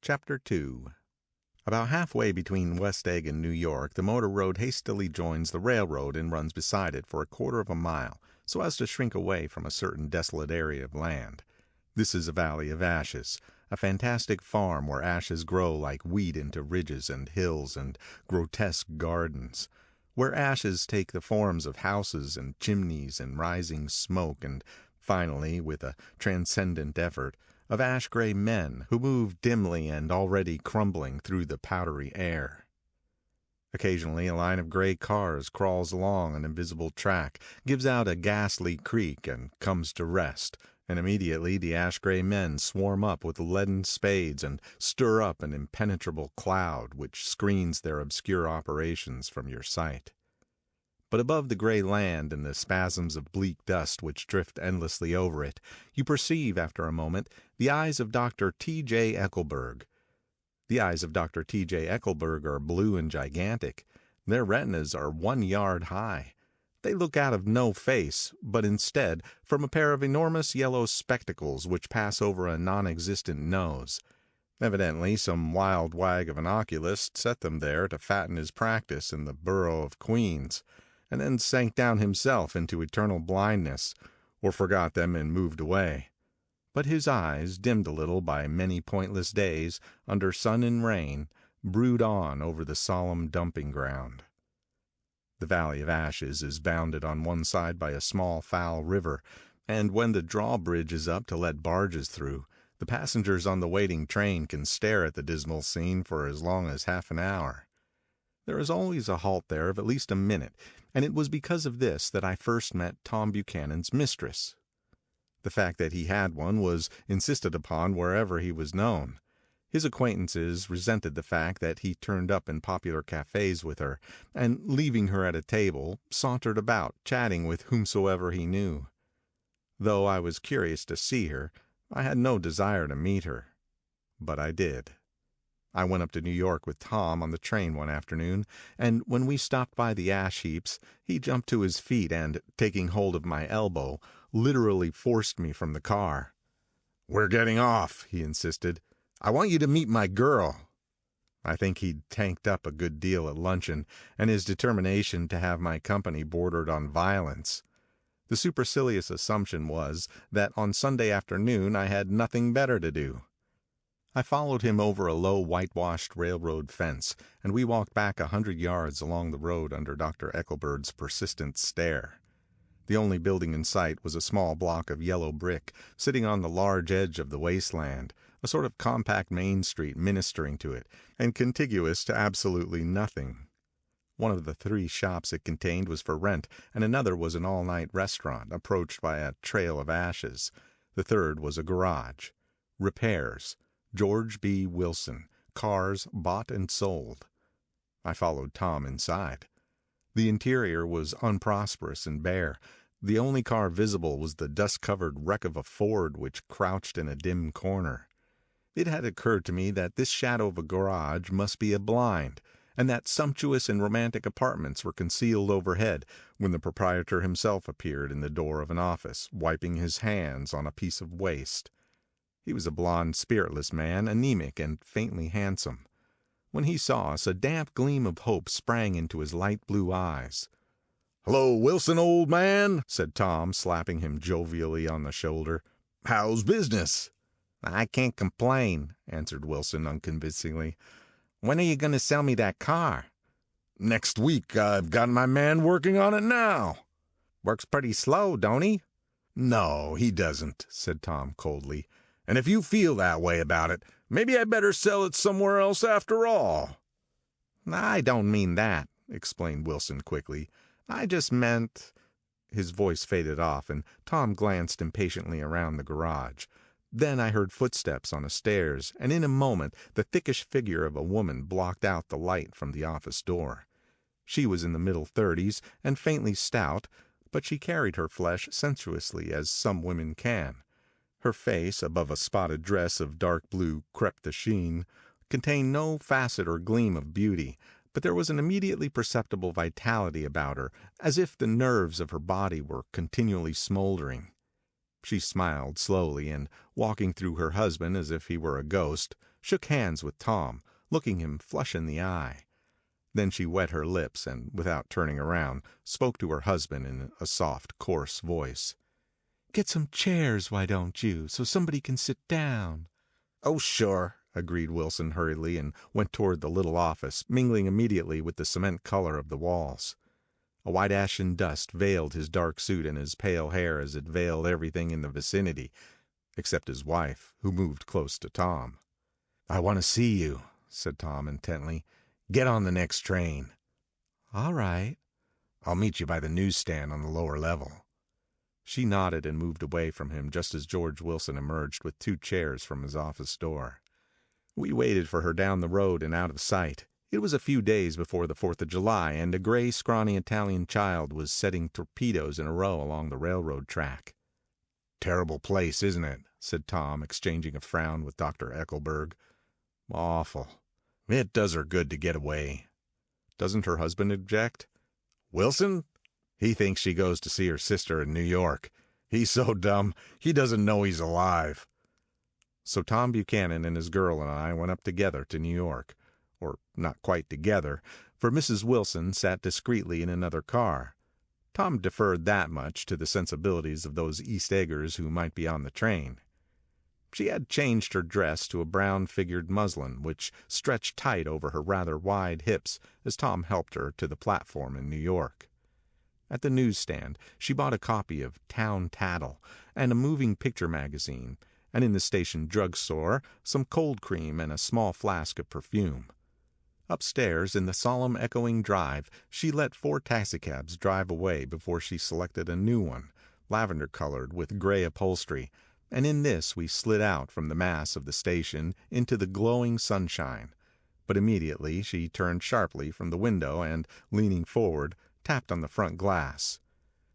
Chapter 2. About halfway between West Egg and New York, the motor road hastily joins the railroad and runs beside it for a quarter of a mile, so as to shrink away from a certain desolate area of land. This is a valley of ashes, a fantastic farm where ashes grow like wheat into ridges and hills and grotesque gardens, where ashes take the forms of houses and chimneys and rising smoke and, finally, with a transcendent effort, of ash-gray men who move dimly and already crumbling through the powdery air. Occasionally a line of gray cars crawls along an invisible track, gives out a ghastly creak, and comes to rest, and immediately the ash-gray men swarm up with leaden spades and stir up an impenetrable cloud which screens their obscure operations from your sight. But above the gray land and the spasms of bleak dust which drift endlessly over it, you perceive, after a moment, the eyes of Dr. T.J. Eckelberg. The eyes of Dr. T.J. Eckelberg are blue and gigantic. Their retinas are 1 yard high. They look out of no face, but instead from a pair of enormous yellow spectacles which pass over a non-existent nose. Evidently some wild wag of an oculist set them there to fatten his practice in the borough of Queens, and then sank down himself into eternal blindness, or forgot them and moved away. But his eyes, dimmed a little by many pointless days, under sun and rain, brood on over the solemn dumping ground. The Valley of Ashes is bounded on one side by a small foul river, and when the drawbridge is up to let barges through, the passengers on the waiting train can stare at the dismal scene for as long as half an hour. There is always a halt there of at least a minute, and it was because of this that I first met Tom Buchanan's mistress. The fact that he had one was insisted upon wherever he was known. His acquaintances resented the fact that he turned up in popular cafes with her, and, leaving her at a table, sauntered about, chatting with whomsoever he knew. Though I was curious to see her, I had no desire to meet her. But I did. I went up to New York with Tom on the train one afternoon, and when we stopped by the ash heaps, he jumped to his feet and, taking hold of my elbow, literally forced me from the car. "We're getting off," he insisted. "I want you to meet my girl." I think he'd tanked up a good deal at luncheon, and his determination to have my company bordered on violence. The supercilious assumption was that on Sunday afternoon I had nothing better to do. I followed him over a low whitewashed railroad fence, and we walked back 100 yards along the road under Dr. Eckelberg's persistent stare. The only building in sight was a small block of yellow brick, sitting on the large edge of the wasteland, a sort of compact main street ministering to it, and contiguous to absolutely nothing. One of the 3 shops it contained was for rent, and another was an all-night restaurant, approached by a trail of ashes. The third was a garage. Repairs. George B. Wilson. Cars bought and sold. I followed Tom inside. The interior was unprosperous and bare. The only car visible was the dust-covered wreck of a Ford which crouched in a dim corner. It had occurred to me that this shadow of a garage must be a blind, and that sumptuous and romantic apartments were concealed overhead, when the proprietor himself appeared in the door of an office, wiping his hands on a piece of waste. He was a blond, spiritless man, anemic and faintly handsome. When he saw us, a damp gleam of hope sprang into his light blue eyes. "Hello, Wilson, old man," said Tom, slapping him jovially on the shoulder. "How's business?" "I can't complain," answered Wilson unconvincingly. "When are you going to sell me that car?" "Next week. I've got my man working on it now." "Works pretty slow, don't he?" "No, he doesn't," said Tom coldly. "And if you feel that way about it, maybe I'd better sell it somewhere else after all." "I don't mean that," explained Wilson quickly. "I just meant—" His voice faded off, and Tom glanced impatiently around the garage. Then I heard footsteps on the stairs, and in a moment the thickish figure of a woman blocked out the light from the office door. She was in the middle 30s and faintly stout, but she carried her flesh sensuously, as some women can. Her face, above a spotted dress of dark blue crêpe de chine, contained no facet or gleam of beauty, but there was an immediately perceptible vitality about her, as if the nerves of her body were continually smoldering. She smiled slowly, and, walking through her husband as if he were a ghost, shook hands with Tom, looking him flush in the eye. Then she wet her lips and, without turning around, spoke to her husband in a soft, coarse voice. "Get some chairs, why don't you, so somebody can sit down?" "Oh, sure," agreed Wilson hurriedly, and went toward the little office, mingling immediately with the cement color of the walls. A white ashen dust veiled his dark suit and his pale hair as it veiled everything in the vicinity, except his wife, who moved close to Tom. "I want to see you," said Tom intently. "Get on the next train." "All right." "I'll meet you by the newsstand on the lower level." She nodded and moved away from him just as George Wilson emerged with 2 chairs from his office door. We waited for her down the road and out of sight. It was a few days before the 4th of July, and a gray, scrawny Italian child was setting torpedoes in a row along the railroad track. "Terrible place, isn't it?" said Tom, exchanging a frown with Dr. Eckelberg. "Awful. It does her good to get away." "Doesn't her husband object?" "Wilson? He thinks she goes to see her sister in New York. He's so dumb, he doesn't know he's alive." So Tom Buchanan and his girl and I went up together to New York. Or not quite together, for Mrs. Wilson sat discreetly in another car. Tom deferred that much to the sensibilities of those East Eggers who might be on the train. She had changed her dress to a brown-figured muslin, which stretched tight over her rather wide hips as Tom helped her to the platform in New York. At the newsstand, she bought a copy of Town Tattle and a moving picture magazine, and in the station drugstore some cold cream and a small flask of perfume. Upstairs, in the solemn echoing drive, she let 4 taxicabs drive away before she selected a new one, lavender-colored with gray upholstery, and in this we slid out from the mass of the station into the glowing sunshine. But immediately she turned sharply from the window and, leaning forward, tapped on the front glass.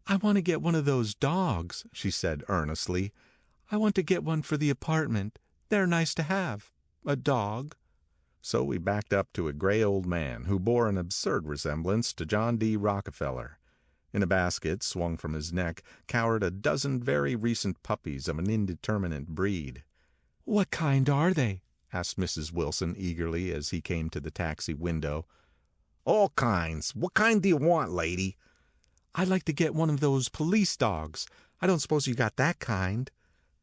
"I want to get one of those dogs," she said earnestly. "I want to get one for the apartment. They're nice to have. A dog." So we backed up to a gray old man who bore an absurd resemblance to John D. Rockefeller. In a basket swung from his neck cowered a dozen very recent puppies of an indeterminate breed. "What kind are they?" asked Mrs. Wilson eagerly as he came to the taxi window. "All kinds. What kind do you want, lady?" "I'd like to get one of those police dogs. I don't suppose you got that kind."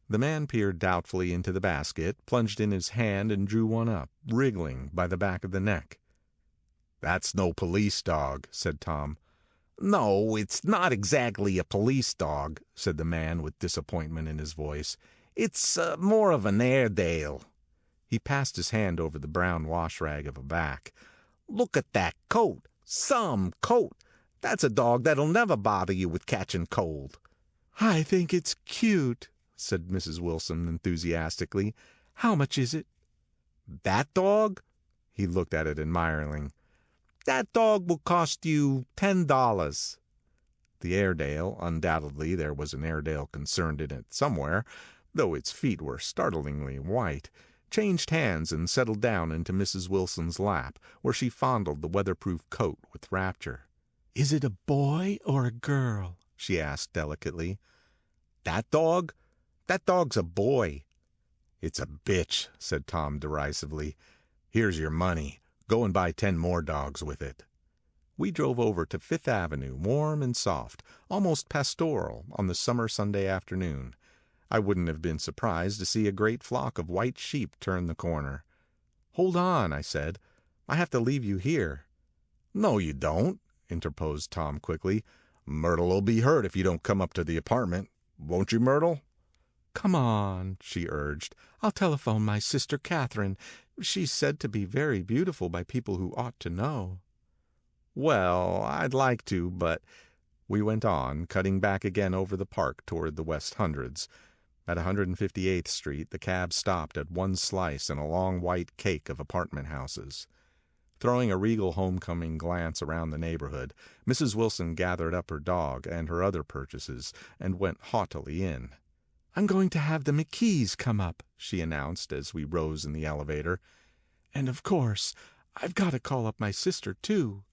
The man peered doubtfully into the basket, plunged in his hand, and drew one up, wriggling by the back of the neck. "That's no police dog," said Tom. "No, it's not exactly a police dog," said the man with disappointment in his voice. "It's more of an Airedale." He passed his hand over the brown wash rag of a back. "Look at that coat. Some coat. That's a dog that'll never bother you with catching cold." "I think it's cute," said Mrs. Wilson enthusiastically. "How much is it?" "That dog?" He looked at it admiringly. "That dog will cost you $10. The Airedale, undoubtedly there was an Airedale concerned in it somewhere, though its feet were startlingly white, changed hands and settled down into Mrs. Wilson's lap, where she fondled the weatherproof coat with rapture. "Is it a boy or a girl?" she asked delicately. "That dog? That dog's a boy." "It's a bitch," said Tom derisively. "Here's your money. Go and buy 10 more dogs with it." We drove over to Fifth Avenue, warm and soft, almost pastoral, on the summer Sunday afternoon. I wouldn't have been surprised to see a great flock of white sheep turn the corner. "Hold on," I said. "I have to leave you here." "No, you don't," interposed Tom quickly. "Myrtle'll be hurt if you don't come up to the apartment. Won't you, Myrtle?" "Come on," she urged. "I'll telephone my sister Catherine. She's said to be very beautiful by people who ought to know." "Well, I'd like to, but—" We went on, cutting back again over the park toward the West Hundreds. At 158th Street the cab stopped at one slice in a long white cake of apartment houses. Throwing a regal homecoming glance around the neighborhood, Mrs. Wilson gathered up her dog and her other purchases and went haughtily in. "I'm going to have the McKees come up," she announced as we rose in the elevator. "And of course, I've got to call up my sister, too."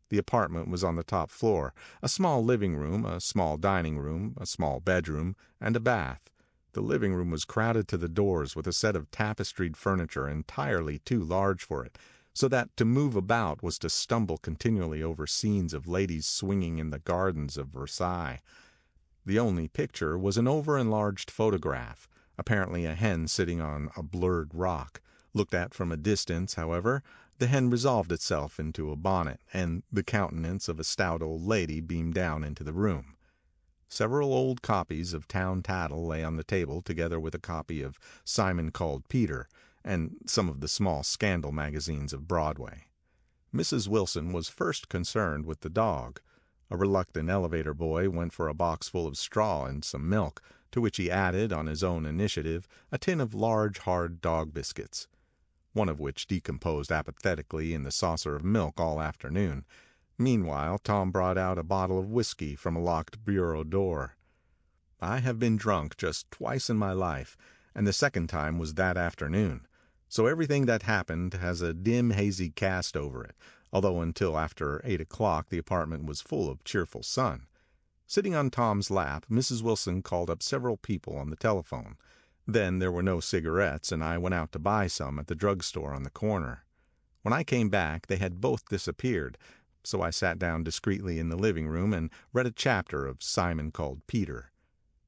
The apartment was on the top floor, a small living room, a small dining room, a small bedroom, and a bath. The living room was crowded to the doors with a set of tapestried furniture entirely too large for it, so that to move about was to stumble continually over scenes of ladies swinging in the gardens of Versailles. The only picture was an over-enlarged photograph, apparently a hen sitting on a blurred rock. Looked at from a distance, however, the hen resolved itself into a bonnet, and the countenance of a stout old lady beamed down into the room. Several old copies of Town Tattle lay on the table, together with a copy of Simon Called Peter, and some of the small scandal magazines of Broadway. Mrs. Wilson was first concerned with the dog. A reluctant elevator boy went for a box full of straw and some milk, to which he added, on his own initiative, a tin of large, hard dog biscuits, one of which decomposed apathetically in the saucer of milk all afternoon. Meanwhile, Tom brought out a bottle of whiskey from a locked bureau door. I have been drunk just twice in my life, and the second time was that afternoon, so everything that happened has a dim, hazy cast over it, although until after 8 o'clock the apartment was full of cheerful sun. Sitting on Tom's lap, Mrs. Wilson called up several people on the telephone. Then there were no cigarettes, and I went out to buy some at the drugstore on the corner. When I came back, they had both disappeared, so I sat down discreetly in the living room and read a chapter of Simon Called Peter.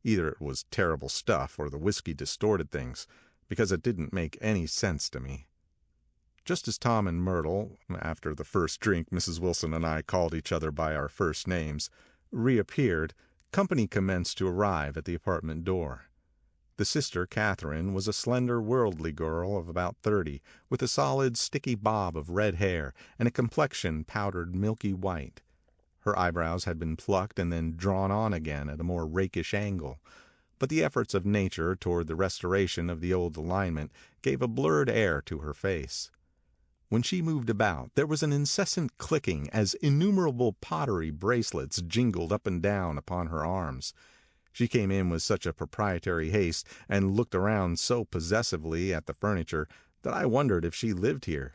Either it was terrible stuff or the whiskey distorted things, because it didn't make any sense to me. Just as Tom and Myrtle, after the first drink Mrs. Wilson and I called each other by our first names, reappeared, company commenced to arrive at the apartment door. The sister, Catherine, was a slender, worldly girl of about 30, with a solid, sticky bob of red hair and a complexion powdered milky white. Her eyebrows had been plucked and then drawn on again at a more rakish angle, but the efforts of nature toward the restoration of the old alignment gave a blurred air to her face. When she moved about, there was an incessant clicking as innumerable pottery bracelets jingled up and down upon her arms. She came in with such a proprietary haste and looked around so possessively at the furniture that I wondered if she lived here.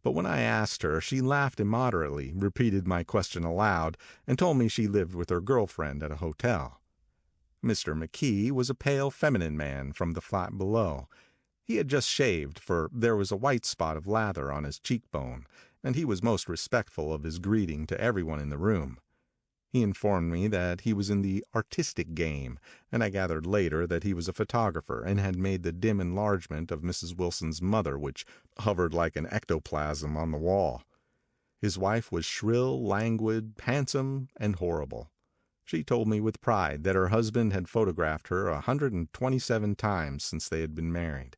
But when I asked her, she laughed immoderately, repeated my question aloud, and told me she lived with her girlfriend at a hotel. Mr. McKee was a pale, feminine man from the flat below. He had just shaved, for there was a white spot of lather on his cheekbone, and he was most respectful of his greeting to everyone in the room. He informed me that he was in the artistic game, and I gathered later that he was a photographer and had made the dim enlargement of Mrs. Wilson's mother, which hovered like an ectoplasm on the wall. His wife was shrill, languid, handsome, and horrible. She told me with pride that her husband had photographed her 127 times since they had been married.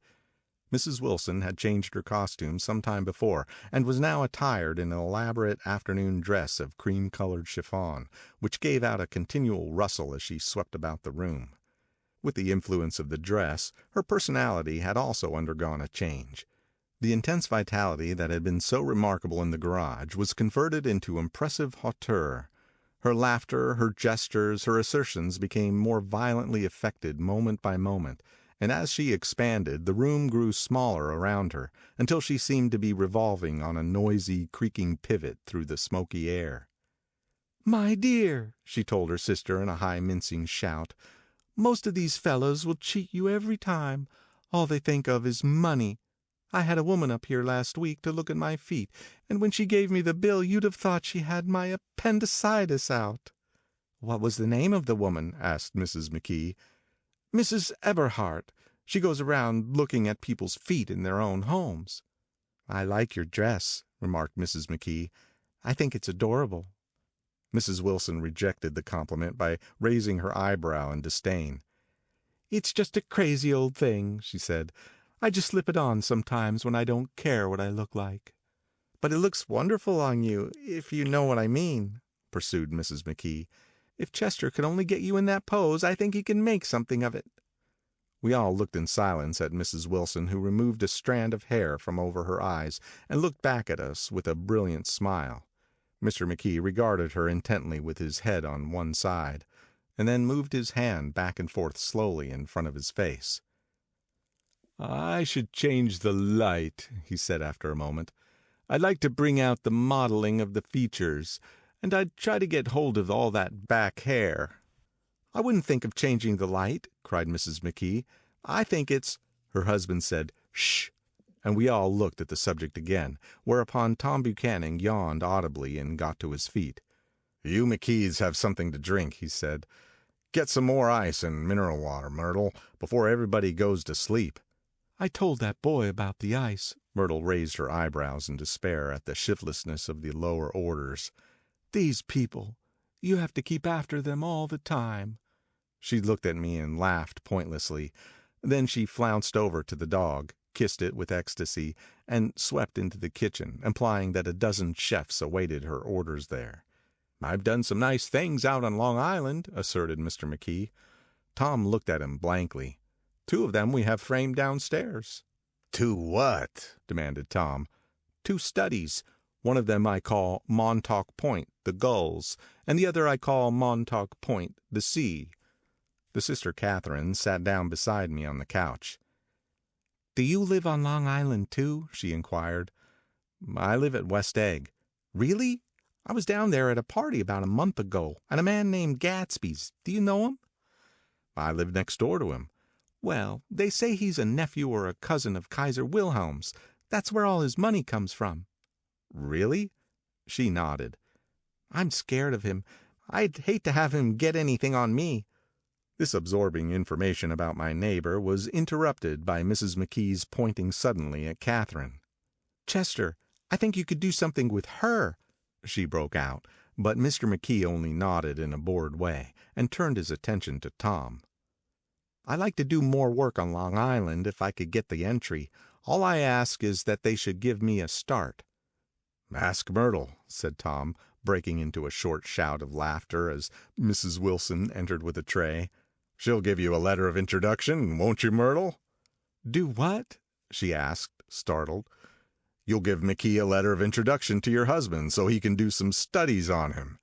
Mrs. Wilson had changed her costume some time before, and was now attired in an elaborate afternoon dress of cream-colored chiffon, which gave out a continual rustle as she swept about the room. With the influence of the dress, her personality had also undergone a change. The intense vitality that had been so remarkable in the garage was converted into impressive hauteur. Her laughter, her gestures, her assertions became more violently affected moment by moment, and as she expanded, the room grew smaller around her, until she seemed to be revolving on a noisy, creaking pivot through the smoky air. "My dear," she told her sister in a high mincing shout, "most of these fellows will cheat you every time. All they think of is money. I had a woman up here last week to look at my feet, and when she gave me the bill you'd have thought she had my appendicitis out." "What was the name of the woman?" asked Mrs. McKee. "Mrs. Eberhardt. She goes around looking at people's feet in their own homes." "I like your dress," remarked Mrs. McKee. "I think it's adorable." Mrs. Wilson rejected the compliment by raising her eyebrow in disdain. "It's just a crazy old thing," she said. "I just slip it on sometimes when I don't care what I look like." "But it looks wonderful on you, if you know what I mean," pursued Mrs. McKee. "If Chester could only get you in that pose, I think he can make something of it." We all looked in silence at Mrs. Wilson, who removed a strand of hair from over her eyes and looked back at us with a brilliant smile. Mr. McKee regarded her intently with his head on one side, and then moved his hand back and forth slowly in front of his face. "I should change the light," he said after a moment. "I'd like to bring out the modeling of the features, and I'd try to get hold of all that back hair." I wouldn't think of changing the light," cried Mrs. McKee. "I think it's—" Her husband said, "Shh," and we all looked at the subject again, whereupon Tom Buchanan yawned audibly and got to his feet. "You McKees have something to drink," he said. "Get some more ice and mineral water, Myrtle, before everybody goes to sleep." "I told that boy about the ice." Myrtle raised her eyebrows in despair at the shiftlessness of the lower orders. "These people, you have to keep after them all the time." She looked at me and laughed pointlessly. Then she flounced over to the dog, kissed it with ecstasy, and swept into the kitchen, implying that a dozen chefs awaited her orders there. "I've done some nice things out on Long Island," asserted Mr. McKee. Tom looked at him blankly. "2 of them we have framed downstairs." "2 what?" demanded Tom. "2 studies. One of them I call Montauk Point, the Gulls, and the other I call Montauk Point, the Sea." The sister Catherine sat down beside me on the couch. "Do you live on Long Island, too?" she inquired. "I live at West Egg." "Really? I was down there at a party about a month ago, at a man named Gatsby's. Do you know him?" "I live next door to him." "Well, they say he's a nephew or a cousin of Kaiser Wilhelm's. That's where all his money comes from." "Really?" She nodded. "I'm scared of him. I'd hate to have him get anything on me." This absorbing information about my neighbor was interrupted by Mrs. McKee's pointing suddenly at Catherine. "Chester, I think you could do something with her," she broke out, but Mr. McKee only nodded in a bored way, and turned his attention to Tom. "I like to do more work on Long Island if I could get the entry. All I ask is that they should give me a start." "Ask Myrtle," said Tom, breaking into a short shout of laughter as Mrs. Wilson entered with a tray. "She'll give you a letter of introduction, won't you, Myrtle?" "Do what?" she asked, startled. "You'll give McKee a letter of introduction to your husband so he can do some studies on him."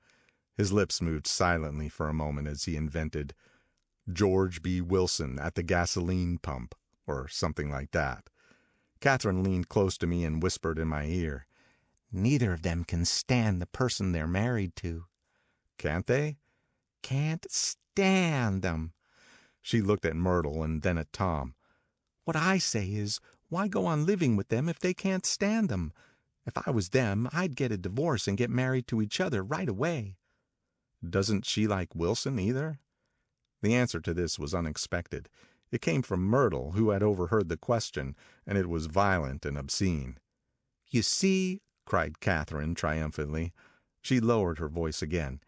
His lips moved silently for a moment as he invented George B. Wilson at the gasoline pump, or something like that. Catherine leaned close to me and whispered in my ear, "Neither of them can stand the person they're married to." "Can't they?" "Can't stand them." She looked at Myrtle and then at Tom. "What I say is, why go on living with them if they can't stand them? If I was them, I'd get a divorce and get married to each other right away." "Doesn't she like Wilson either?" The answer to this was unexpected. It came from Myrtle, who had overheard the question, and it was violent and obscene. "You see," cried Catherine triumphantly. She lowered her voice again.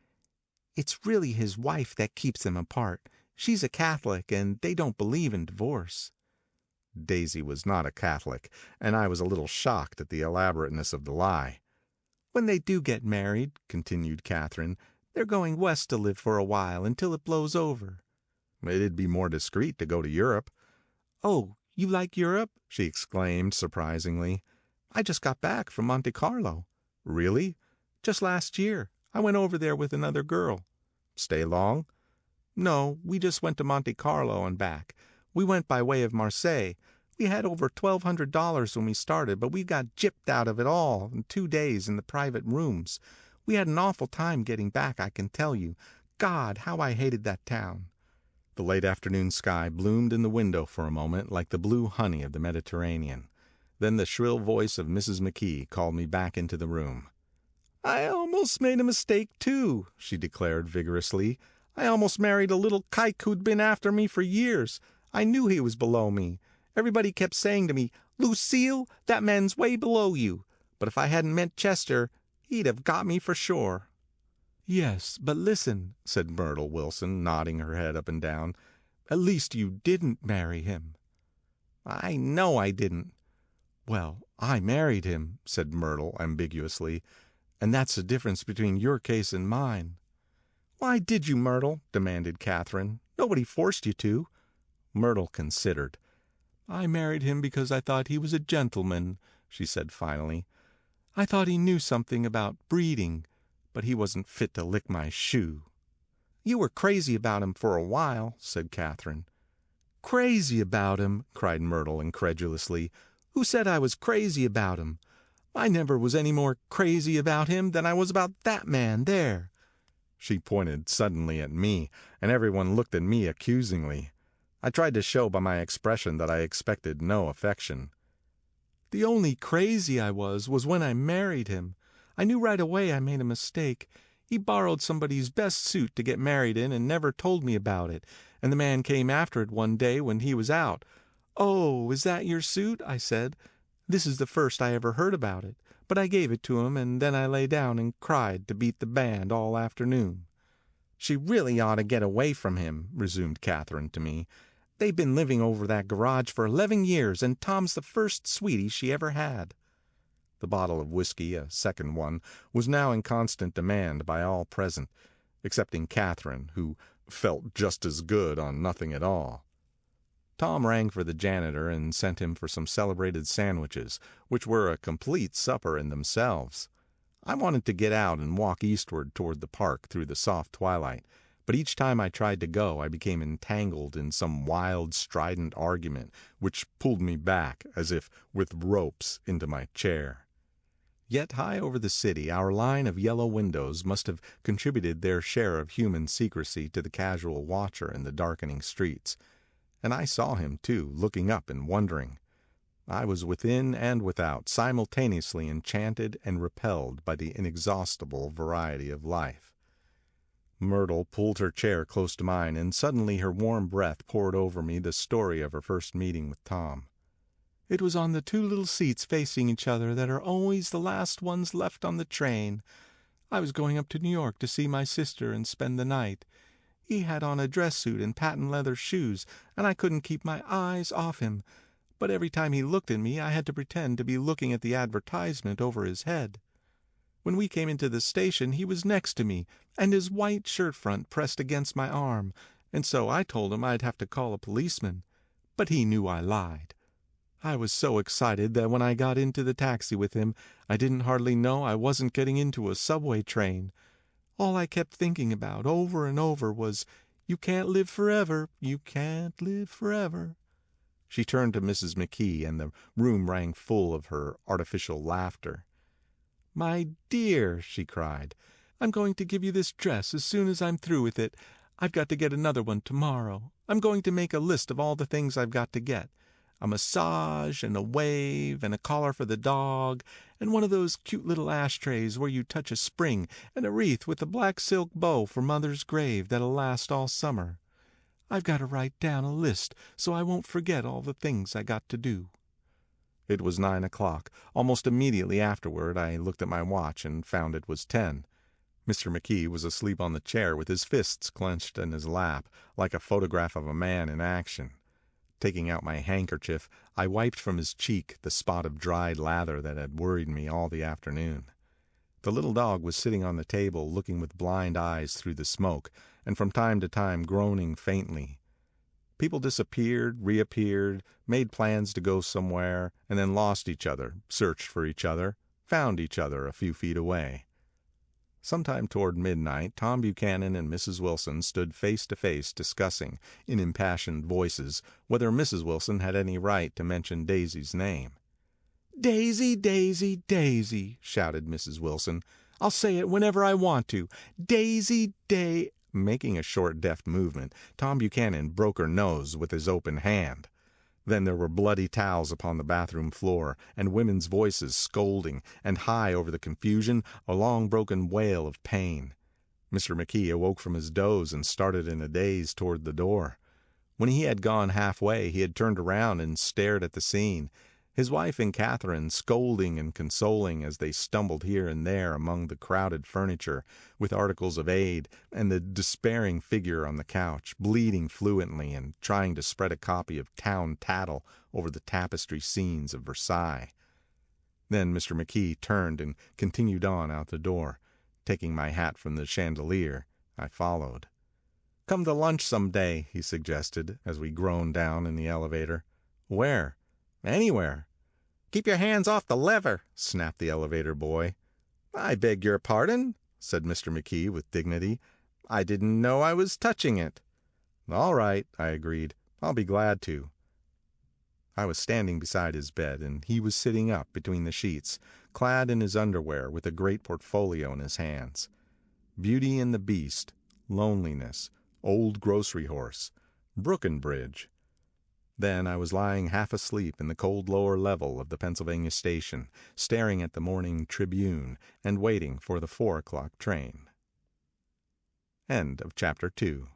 "It's really his wife that keeps them apart. She's a Catholic, and they don't believe in divorce." Daisy was not a Catholic, and I was a little shocked at the elaborateness of the lie. "When they do get married," continued Catherine, "they're going west to live for a while until it blows over." "It'd be more discreet to go to Europe." "Oh, you like Europe?" she exclaimed surprisingly. "I just got back from Monte Carlo." "Really?" "Just last year. I went over there with another girl." "Stay long?" "No, we just went to Monte Carlo and back. We went by way of Marseille. We had over $1,200 when we started, but we got gypped out of it all in 2 days in the private rooms. We had an awful time getting back, I can tell you. God, how I hated that town." The late afternoon sky bloomed in the window for a moment like the blue honey of the Mediterranean. Then the shrill voice of Mrs. McKee called me back into the room. "I almost made a mistake, too," she declared vigorously. "I almost married a little kike who'd been after me for years. I knew he was below me. Everybody kept saying to me, 'Lucille, that man's way below you.' But if I hadn't met Chester, he'd have got me for sure." "Yes, but listen," said Myrtle Wilson, nodding her head up and down. "At least you didn't marry him." "I know I didn't." "Well, I married him," said Myrtle ambiguously, "and that's the difference between your case and mine." "Why did you, Myrtle?" demanded Catherine. "Nobody forced you to." Myrtle considered. "I married him because I thought he was a gentleman," she said finally. "I thought he knew something about breeding, but he wasn't fit to lick my shoe." "You were crazy about him for a while," said Catherine. "Crazy about him!" cried Myrtle incredulously. "Who said I was crazy about him? I never was any more crazy about him than I was about that man there." She pointed suddenly at me, and everyone looked at me accusingly. I tried to show by my expression that I expected no affection. The only crazy I was when I married him. I knew right away I made a mistake. He borrowed somebody's best suit to get married in and never told me about it, and the man came after it one day when he was out. "Oh, is that your suit?" I said. This is the first I ever heard about it, but I gave it to him, and then I lay down and cried to beat the band all afternoon. "She really ought to get away from him," resumed Catherine to me. "They've been living over that garage for 11 years, and Tom's the first sweetie she ever had." The bottle of whiskey, a second one, was now in constant demand by all present, excepting Catherine, who felt just as good on nothing at all. Tom rang for the janitor and sent him for some celebrated sandwiches, which were a complete supper in themselves. I wanted to get out and walk eastward toward the park through the soft twilight, but each time I tried to go I became entangled in some wild, strident argument which pulled me back, as if with ropes, into my chair. Yet high over the city our line of yellow windows must have contributed their share of human secrecy to the casual watcher in the darkening streets, and I saw him, too, looking up and wondering. I was within and without, simultaneously enchanted and repelled by the inexhaustible variety of life. Myrtle pulled her chair close to mine, and suddenly her warm breath poured over me the story of her first meeting with Tom. "It was on the two little seats facing each other that are always the last ones left on the train. I was going up to New York to see my sister and spend the night. He had on a dress suit and patent leather shoes, and I couldn't keep my eyes off him. But every time he looked at me I had to pretend to be looking at the advertisement over his head. When we came into the station he was next to me, and his white shirt front pressed against my arm, and so I told him I'd have to call a policeman. But he knew I lied. I was so excited that when I got into the taxi with him I didn't hardly know I wasn't getting into a subway train. All I kept thinking about over and over was, 'You can't live forever, you can't live forever.'" She turned to Mrs. McKee, and the room rang full of her artificial laughter. "My dear," she cried, "I'm going to give you this dress as soon as I'm through with it. I've got to get another one tomorrow. I'm going to make a list of all the things I've got to get. A massage, and a wave, and a collar for the dog, and one of those cute little ashtrays where you touch a spring, and a wreath with a black silk bow for Mother's grave that'll last all summer. I've got to write down a list so I won't forget all the things I got to do." It was 9 o'clock. Almost immediately afterward I looked at my watch and found it was 10. Mr. McKee was asleep on the chair with his fists clenched in his lap, like a photograph of a man in action. Taking out my handkerchief, I wiped from his cheek the spot of dried lather that had worried me all the afternoon. The little dog was sitting on the table looking with blind eyes through the smoke, and from time to time groaning faintly. People disappeared, reappeared, made plans to go somewhere, and then lost each other, searched for each other, found each other a few feet away. Sometime toward midnight Tom Buchanan and Mrs. Wilson stood face to face discussing, in impassioned voices, whether Mrs. Wilson had any right to mention Daisy's name. "Daisy, Daisy, Daisy," shouted Mrs. Wilson. "I'll say it whenever I want to. Daisy, Making a short, deft movement, Tom Buchanan broke her nose with his open hand. Then there were bloody towels upon the bathroom floor, and women's voices scolding, and high over the confusion a long broken wail of pain. Mr. McKee awoke from his doze and started in a daze toward the door. When he had gone halfway he had turned around and stared at the scene, his wife and Catherine scolding and consoling as they stumbled here and there among the crowded furniture with articles of aid, and the despairing figure on the couch, bleeding fluently and trying to spread a copy of Town Tattle over the tapestry scenes of Versailles. Then Mr. McKee turned and continued on out the door. Taking my hat from the chandelier, I followed. "Come to lunch some day," he suggested, as we groaned down in the elevator. "Where?" "Anywhere." "Keep your hands off the lever," snapped the elevator boy. "I beg your pardon," said Mr. McKee with dignity. "I didn't know I was touching it." "All right," I agreed. "I'll be glad to." I was standing beside his bed, and he was sitting up between the sheets, clad in his underwear with a great portfolio in his hands. Beauty and the Beast, Loneliness, Old Grocery Horse, Brookenbridge. Then I was lying half asleep in the cold lower level of the Pennsylvania station, staring at the morning Tribune and waiting for the 4 o'clock train. End of chapter 2.